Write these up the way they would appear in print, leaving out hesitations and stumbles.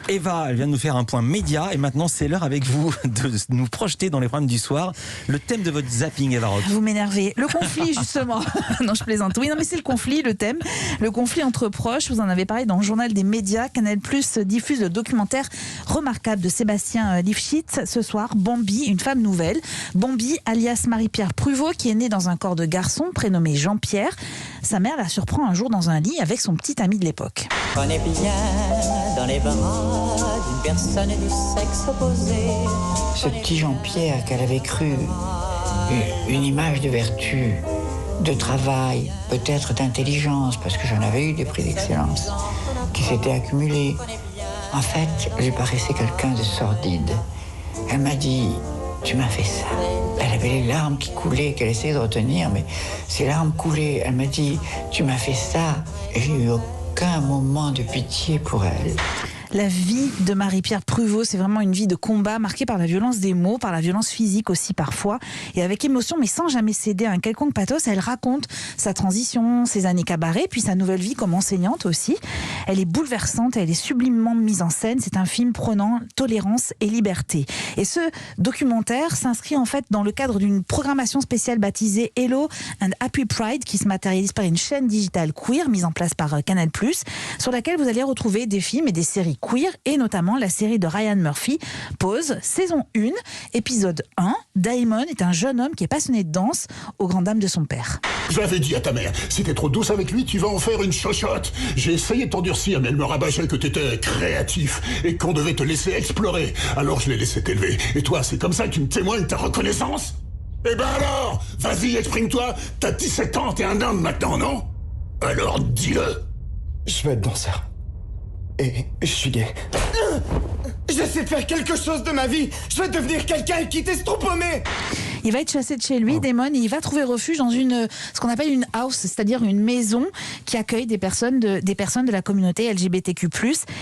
Eva, elle vient de nous faire un point média et maintenant c'est l'heure avec vous de nous projeter dans les programmes du soir. Le thème de votre zapping, Eva Rock. Vous m'énervez. Le conflit, justement. Non, je plaisante. Oui, non, mais c'est le conflit, le thème. Le conflit entre proches. Vous en avez parlé dans le journal des médias. Canal+ diffuse le documentaire remarquable de Sébastien Lifshitz. Ce soir, Bambi, une femme nouvelle. Bambi, alias Marie-Pierre Pruvot, qui est née dans un corps de garçon prénommé Jean-Pierre. Sa mère la surprend un jour dans un lit avec son petit ami de l'époque. On est bien dans les bras d'une personne du sexe opposé. Ce petit Jean-Pierre qu'elle avait cru une image de vertu, de travail, peut-être d'intelligence, parce que j'en avais eu des prix d'excellence, qui s'étaient accumulés. En fait, lui paraissait quelqu'un de sordide. Elle m'a dit, tu m'as fait ça. Elle avait les larmes qui coulaient, qu'elle essayait de retenir, mais ces larmes coulaient. Elle m'a dit, tu m'as fait ça. Et j'ai eu aucun moment de pitié pour elle. La vie de Marie-Pierre Pruvot, c'est vraiment une vie de combat marquée par la violence des mots, par la violence physique aussi parfois, et avec émotion, mais sans jamais céder à un quelconque pathos. Elle raconte sa transition, ses années cabaret, puis sa nouvelle vie comme enseignante aussi. Elle est bouleversante, elle est sublimement mise en scène. C'est un film prônant tolérance et liberté. Et ce documentaire s'inscrit en fait dans le cadre d'une programmation spéciale baptisée Hello and Happy Pride, qui se matérialise par une chaîne digitale queer mise en place par Canal+, sur laquelle vous allez retrouver des films et des séries queer, et notamment la série de Ryan Murphy, Pause, saison 1, épisode 1. Damon est un jeune homme qui est passionné de danse, aux grandes dames de son père. Je l'avais dit à ta mère, si t'es trop douce avec lui, tu vas en faire une chochotte. J'ai essayé de t'endurcir, mais elle me rabâchait que t'étais créatif et qu'on devait te laisser explorer. Alors je l'ai laissé t'élever. Et toi, c'est comme ça que tu me témoignes ta reconnaissance? Eh ben alors, vas-y, exprime-toi. T'as 17 ans, t'es un homme maintenant, non? Alors dis-le. Je veux être danseur. Et je suis gay. J'essaie de faire quelque chose de ma vie. Je veux devenir quelqu'un et quitter ce trou paumé. Il va être chassé de chez lui, Damon, et il va trouver refuge dans ce qu'on appelle une house, c'est-à-dire une maison qui accueille des personnes de la communauté LGBTQ+,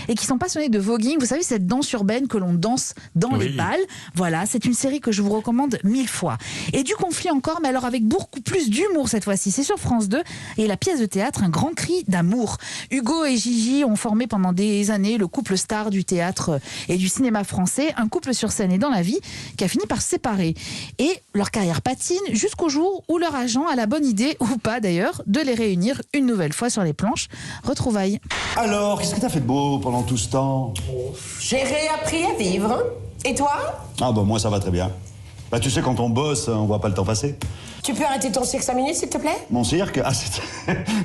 et qui sont passionnées de voguing. Vous savez, cette danse urbaine que l'on danse dans les balles. Voilà, c'est une série que je vous recommande 1000 fois. Et du conflit encore, mais alors avec beaucoup plus d'humour cette fois-ci. C'est sur France 2, et la pièce de théâtre, Un grand cri d'amour. Hugo et Gigi ont formé pendant des années le couple star du théâtre et du cinéma français, un couple sur scène et dans la vie qui a fini par se séparer. Et leur carrière patine jusqu'au jour où leur agent a la bonne idée, ou pas d'ailleurs, de les réunir une nouvelle fois sur les planches. Retrouvailles. Alors, qu'est-ce que t'as fait de beau pendant tout ce temps? J'ai réappris à vivre. Et toi? Ah bah moi ça va très bien. Bah tu sais, quand on bosse, on voit pas le temps passer. Tu peux arrêter ton cirque 5 minutes, s'il te plaît? Mon cirque? Ah,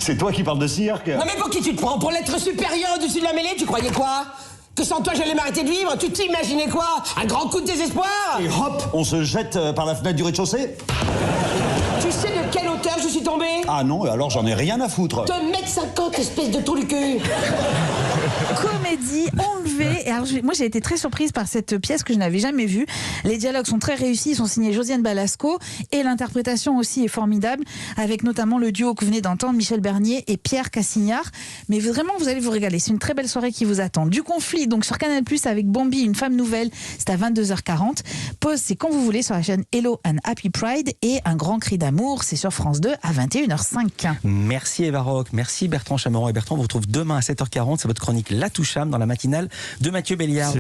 c'est toi qui parles de cirque? Non mais pour qui tu te prends? Pour l'être supérieur au-dessus de la mêlée? Tu croyais quoi? Que sans toi j'allais m'arrêter de vivre? Tu t'imaginais quoi? Un grand coup de désespoir? Et hop, on se jette par la fenêtre du rez-de-chaussée? Tu sais de quelle hauteur je suis tombé? Ah non, alors j'en ai rien à foutre. 2,50 m, espèce de trou du cul. Comédie enlevée. Et alors, moi, j'ai été très surprise par cette pièce que je n'avais jamais vue. Les dialogues sont très réussis, ils sont signés Josiane Balasco, et l'interprétation aussi est formidable, avec notamment le duo que vous venez d'entendre, Michel Bernier et Pierre Cassignard. Mais vraiment, vous allez vous régaler. C'est une très belle soirée qui vous attend. Du conflit, donc sur Canal+, avec Bambi, une femme nouvelle, c'est à 22h40. Pause, c'est quand vous voulez sur la chaîne Hello and Happy Pride, et Un grand cri d'amour, c'est sur France 2 à 21h05. Merci Eva Rock, merci Bertrand Chameron. Et Bertrand, on vous retrouve demain à 7h40. C'est votre chronique La Toucham dans la matinale de Mathieu Béliard.